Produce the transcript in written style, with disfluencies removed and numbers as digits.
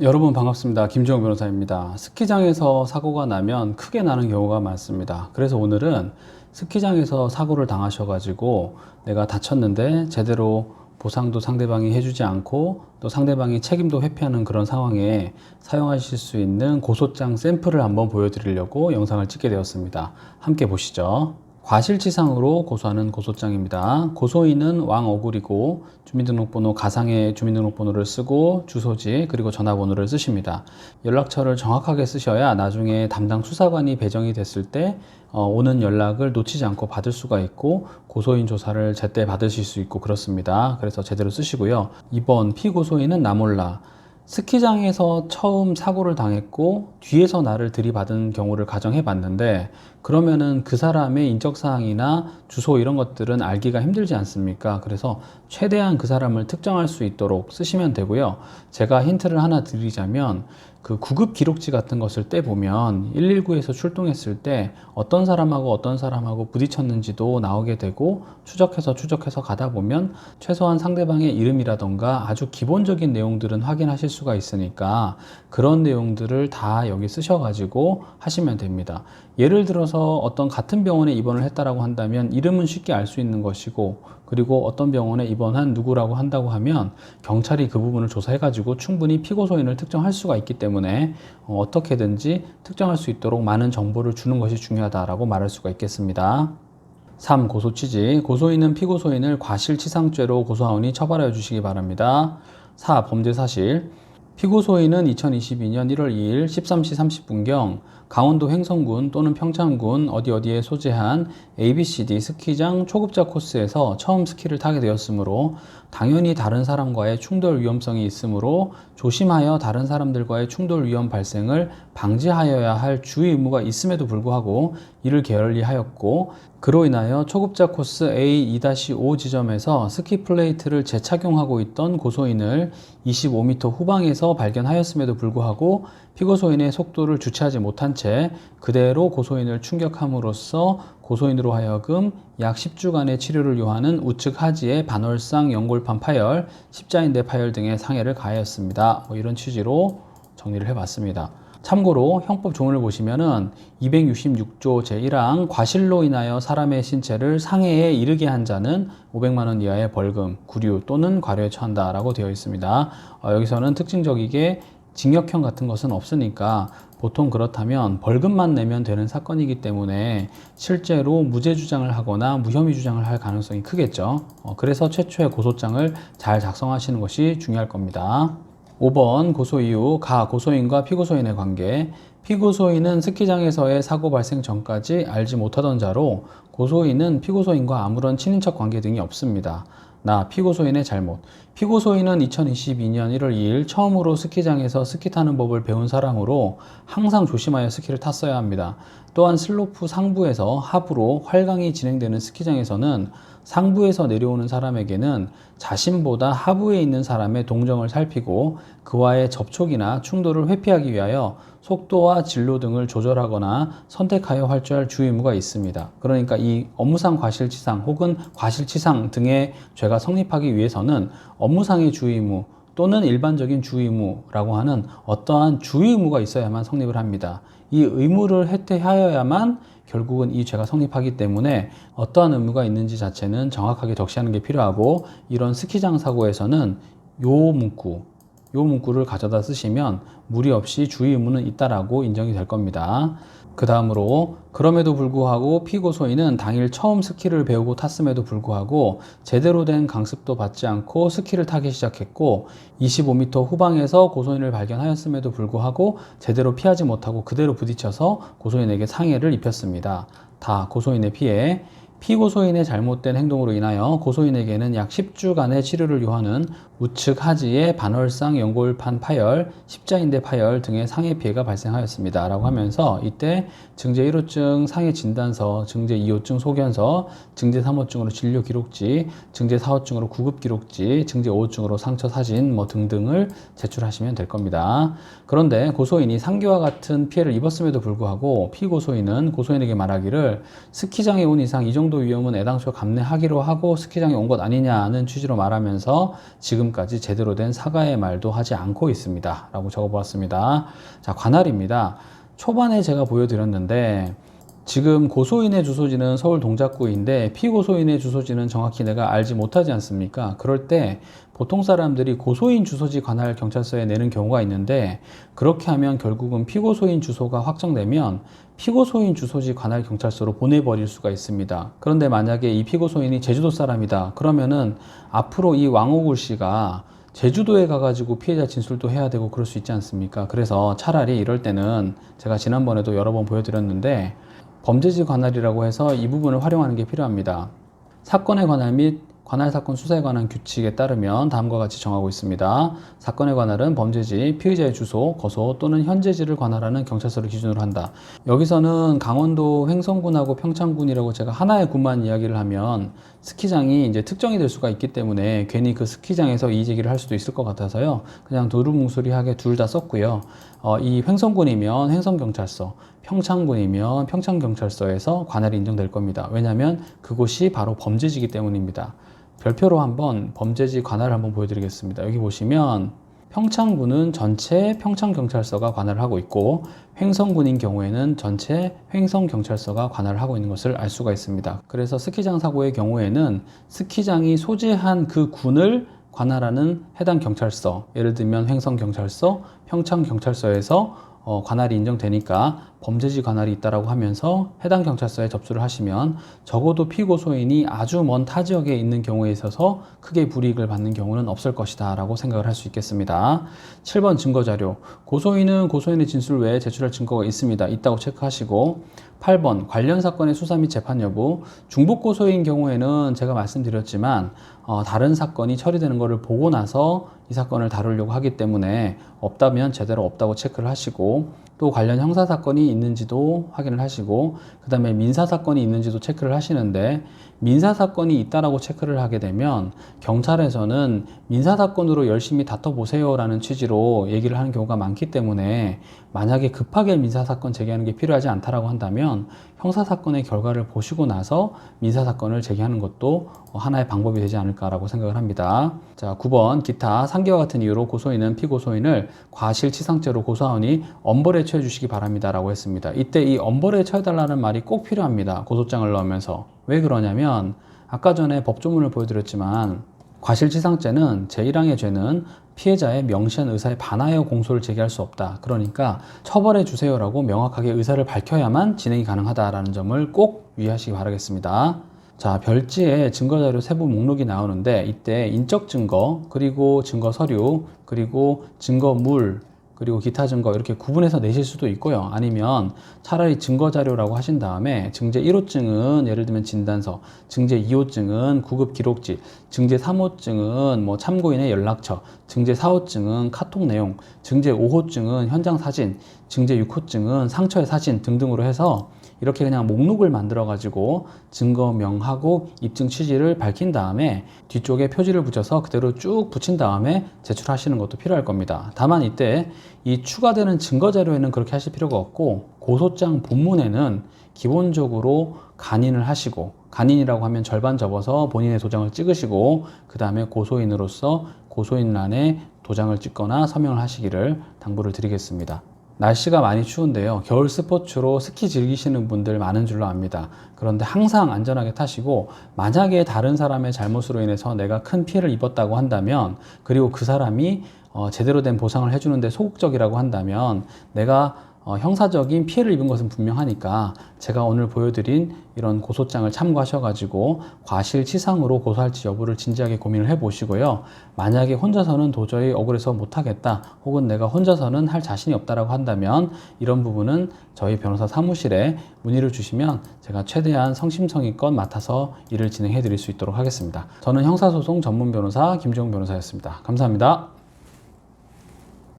여러분 반갑습니다. 김지영 변호사입니다. 스키장에서 사고가 나면 크게 나는 경우가 많습니다. 그래서 오늘은 스키장에서 사고를 당하셔가지고 내가 다쳤는데 제대로 보상도 상대방이 해주지 않고 또 상대방이 책임도 회피하는 그런 상황에 사용하실 수 있는 고소장 샘플을 한번 보여드리려고 영상을 찍게 되었습니다. 함께 보시죠. 과실치상으로 고소하는 고소장입니다. 고소인은 왕어굴이고 주민등록번호 가상의 주민등록번호를 쓰고 주소지 그리고 전화번호를 쓰십니다. 연락처를 정확하게 쓰셔야 나중에 담당 수사관이 배정이 됐을 때 오는 연락을 놓치지 않고 받을 수가 있고 고소인 조사를 제때 받으실 수 있고 그렇습니다. 그래서 제대로 쓰시고요. 2번 피고소인은 나 몰라. 스키장에서 처음 사고를 당했고 뒤에서 나를 들이받은 경우를 가정해 봤는데 그러면은 그 사람의 인적사항이나 주소 이런 것들은 알기가 힘들지 않습니까? 그래서 최대한 그 사람을 특정할 수 있도록 쓰시면 되고요. 제가 힌트를 하나 드리자면 그 구급 기록지 같은 것을 떼보면 119에서 출동했을 때 어떤 사람하고 부딪혔는지도 나오게 되고 추적해서 가다 보면 최소한 상대방의 이름이라던가 아주 기본적인 내용들은 확인하실 수가 있으니까 그런 내용들을 다 여기 쓰셔가지고 하시면 됩니다. 예를 들어서 어떤 같은 병원에 입원을 했다라고 한다면 이름은 쉽게 알 수 있는 것이고 그리고 어떤 병원에 입원한 누구라고 한다고 하면 경찰이 그 부분을 조사해가지고 충분히 피고소인을 특정할 수가 있기 때문에 어떻게든지 특정할 수 있도록 많은 정보를 주는 것이 중요하다라고 말할 수가 있겠습니다. 3. 고소 취지. 고소인은 피고소인을 과실치상죄로 고소하오니 처벌하여 주시기 바랍니다. 4. 범죄 사실. 피고소인은 2022년 1월 2일 13시 30분경 강원도 횡성군 또는 평창군 어디에 소재한 ABCD 스키장 초급자 코스에서 처음 스키를 타게 되었으므로 당연히 다른 사람과의 충돌 위험성이 있으므로 조심하여 다른 사람들과의 충돌 위험 발생을 방지하여야 할 주의 의무가 있음에도 불구하고 이를 게을리하였고 그로 인하여 초급자 코스 A2-5 지점에서 스키 플레이트를 재착용하고 있던 고소인을 25m 후방에서 발견하였음에도 불구하고 피고소인의 속도를 주체하지 못한 채 그대로 고소인을 충격함으로써 고소인으로 하여금 약 10주간의 치료를 요하는 우측 하지의 반월상 연골판 파열, 십자인대 파열 등의 상해를 가하였습니다. 이런 취지로 정리를 해봤습니다. 참고로 형법 조문을 보시면은 266조 제1항 과실로 인하여 사람의 신체를 상해에 이르게 한 자는 500만 원 이하의 벌금, 구류 또는 과료에 처한다라고 되어 있습니다. 여기서는 특징적이게 징역형 같은 것은 없으니까 보통 그렇다면 벌금만 내면 되는 사건이기 때문에 실제로 무죄 주장을 하거나 무혐의 주장을 할 가능성이 크겠죠. 그래서 최초의 고소장을 잘 작성하시는 것이 중요할 겁니다. 5번 고소 이후 고소인과 피고소인의 관계. 피고소인은 스키장에서의 사고 발생 전까지 알지 못하던 자로 고소인은 피고소인과 아무런 친인척 관계 등이 없습니다. 피고소인의 잘못. 피고소인은 2022년 1월 2일 처음으로 스키장에서 스키 타는 법을 배운 사람으로 항상 조심하여 스키를 탔어야 합니다. 또한 슬로프 상부에서 하부로 활강이 진행되는 스키장에서는 상부에서 내려오는 사람에게는 자신보다 하부에 있는 사람의 동정을 살피고 그와의 접촉이나 충돌을 회피하기 위하여 속도와 진로 등을 조절하거나 선택하여 활주할 주 의무가 있습니다. 그러니까 이 업무상 과실치상 혹은 과실치상 등의 죄가 성립하기 위해서는 업무상의 주 의무 또는 일반적인 주 의무라고 하는 어떠한 주 의무가 있어야만 성립을 합니다. 이 의무를 해태하여야만 결국은 이 죄가 성립하기 때문에 어떠한 의무가 있는지 자체는 정확하게 적시하는 게 필요하고 이런 스키장 사고에서는 요 문구를 가져다 쓰시면 무리 없이 주의 의무는 있다라고 인정이 될 겁니다. 그 다음으로 그럼에도 불구하고 피고소인은 당일 처음 스키를 배우고 탔음에도 불구하고 제대로 된 강습도 받지 않고 스키를 타기 시작했고 25m 후방에서 고소인을 발견하였음에도 불구하고 제대로 피하지 못하고 그대로 부딪혀서 고소인에게 상해를 입혔습니다. 고소인의 피해. 피고소인의 잘못된 행동으로 인하여 고소인에게는 약 10주간의 치료를 요하는 우측 하지의 반월상 연골판 파열, 십자인대 파열 등의 상해 피해가 발생하였습니다. 라고 하면서 이때 증제 1호증 상해 진단서, 증제 2호증 소견서, 증제 3호증으로 진료 기록지, 증제 4호증으로 구급 기록지, 증제 5호증으로 상처 사진 등등을 제출하시면 될 겁니다. 그런데 고소인이 상기와 같은 피해를 입었음에도 불구하고 피고소인은 고소인에게 말하기를 스키장에 온 이상 이 정도 정도 위험은 애당초 감내하기로 하고 스키장에 온 것 아니냐는 취지로 말하면서 지금까지 제대로 된 사과의 말도 하지 않고 있습니다. 라고 적어보았습니다. 자, 관할입니다. 초반에 제가 보여드렸는데 지금 고소인의 주소지는 서울 동작구인데 피고소인의 주소지는 정확히 내가 알지 못하지 않습니까? 그럴 때 보통 사람들이 고소인 주소지 관할 경찰서에 내는 경우가 있는데 그렇게 하면 결국은 피고소인 주소가 확정되면 피고소인 주소지 관할 경찰서로 보내버릴 수가 있습니다. 그런데 만약에 이 피고소인이 제주도 사람이다. 그러면은 앞으로 이 왕호굴 씨가 제주도에 가가지고 피해자 진술도 해야 되고 그럴 수 있지 않습니까? 그래서 차라리 이럴 때는 제가 지난번에도 여러 번 보여드렸는데 범죄지 관할이라고 해서 이 부분을 활용하는 게 필요합니다. 사건의 관할 및 관할 사건 수사에 관한 규칙에 따르면 다음과 같이 정하고 있습니다. 사건의 관할은 범죄지, 피의자의 주소, 거소 또는 현재지를 관할하는 경찰서를 기준으로 한다. 여기서는 강원도 횡성군하고 평창군이라고 제가 하나의 군만 이야기를 하면 스키장이 이제 특정이 될 수가 있기 때문에 괜히 그 스키장에서 이의 제기를 할 수도 있을 것 같아서요. 그냥 두루뭉술하게 둘 다 썼고요. 이 횡성군이면 횡성경찰서, 평창군이면 평창경찰서에서 관할이 인정될 겁니다. 왜냐하면 그곳이 바로 범죄지이기 때문입니다. 별표로 한번 범죄지 관할을 한번 보여드리겠습니다. 여기 보시면 평창군은 전체 평창경찰서가 관할을 하고 있고 횡성군인 경우에는 전체 횡성경찰서가 관할을 하고 있는 것을 알 수가 있습니다. 그래서 스키장 사고의 경우에는 스키장이 소재한 그 군을 관할하는 해당 경찰서, 예를 들면 횡성경찰서, 평창경찰서에서 관할이 인정되니까 범죄지 관할이 있다라고 하면서 해당 경찰서에 접수를 하시면 적어도 피고소인이 아주 먼 타 지역에 있는 경우에 있어서 크게 불이익을 받는 경우는 없을 것이다 라고 생각을 할 수 있겠습니다. 7번 증거자료. 고소인은 고소인의 진술 외에 제출할 증거가 있다고 체크하시고 8번 관련 사건의 수사 및 재판 여부. 중복 고소인 경우에는 제가 말씀드렸지만 다른 사건이 처리되는 것을 보고 나서 이 사건을 다루려고 하기 때문에 없다면 제대로 없다고 체크를 하시고 또 관련 형사사건이 있는지도 확인을 하시고 그 다음에 민사사건이 있는지도 체크를 하시는데 민사사건이 있다라고 체크를 하게 되면 경찰에서는 민사사건으로 열심히 다퉈보세요 라는 취지로 얘기를 하는 경우가 많기 때문에 만약에 급하게 민사사건 제기하는 게 필요하지 않다라고 한다면 형사사건의 결과를 보시고 나서 민사사건을 제기하는 것도 하나의 방법이 되지 않을까라고 생각을 합니다. 자, 9번 기타 상기와 같은 이유로 고소인은 피고소인을 과실치상죄로 고소하오니 엄벌에 처해 주시기 바랍니다 라고 했습니다. 이때 이 엄벌에 처해달라는 말이 꼭 필요합니다. 고소장을 넣으면서. 왜 그러냐면 아까 전에 법조문을 보여드렸지만 과실치상죄는 제1항의 죄는 피해자의 명시한 의사에 반하여 공소를 제기할 수 없다. 그러니까 처벌해 주세요라고 명확하게 의사를 밝혀야만 진행이 가능하다라는 점을 꼭 유의하시기 바라겠습니다. 자, 별지에 증거자료 세부 목록이 나오는데 이때 인적 증거, 그리고 증거 서류, 그리고 증거물, 그리고 기타 증거 이렇게 구분해서 내실 수도 있고요. 아니면 차라리 증거자료라고 하신 다음에 증제 1호증은 예를 들면 진단서, 증제 2호증은 구급 기록지, 증제 3호증은 뭐 참고인의 연락처, 증제 4호증은 카톡 내용, 증제 5호증은 현장 사진, 증제 6호증은 상처의 사진 등등으로 해서 이렇게 그냥 목록을 만들어 가지고 증거명하고 입증 취지를 밝힌 다음에 뒤쪽에 표지를 붙여서 그대로 쭉 붙인 다음에 제출하시는 것도 필요할 겁니다. 다만 이때 이 추가되는 증거자료에는 그렇게 하실 필요가 없고 고소장 본문에는 기본적으로 간인을 하시고, 간인이라고 하면 절반 접어서 본인의 도장을 찍으시고 그 다음에 고소인으로서 고소인란에 도장을 찍거나 서명을 하시기를 당부를 드리겠습니다. 날씨가 많이 추운데요. 겨울 스포츠로 스키 즐기시는 분들 많은 줄로 압니다. 그런데 항상 안전하게 타시고 만약에 다른 사람의 잘못으로 인해서 내가 큰 피해를 입었다고 한다면 그리고 그 사람이 제대로 된 보상을 해주는데 소극적이라고 한다면 내가 형사적인 피해를 입은 것은 분명하니까 제가 오늘 보여드린 이런 고소장을 참고하셔가지고 과실치상으로 고소할지 여부를 진지하게 고민을 해보시고요. 만약에 혼자서는 도저히 억울해서 못하겠다 혹은 내가 혼자서는 할 자신이 없다라고 한다면 이런 부분은 저희 변호사 사무실에 문의를 주시면 제가 최대한 성심성의껏 맡아서 일을 진행해 드릴 수 있도록 하겠습니다. 저는 형사소송 전문 변호사 김주영 변호사였습니다. 감사합니다.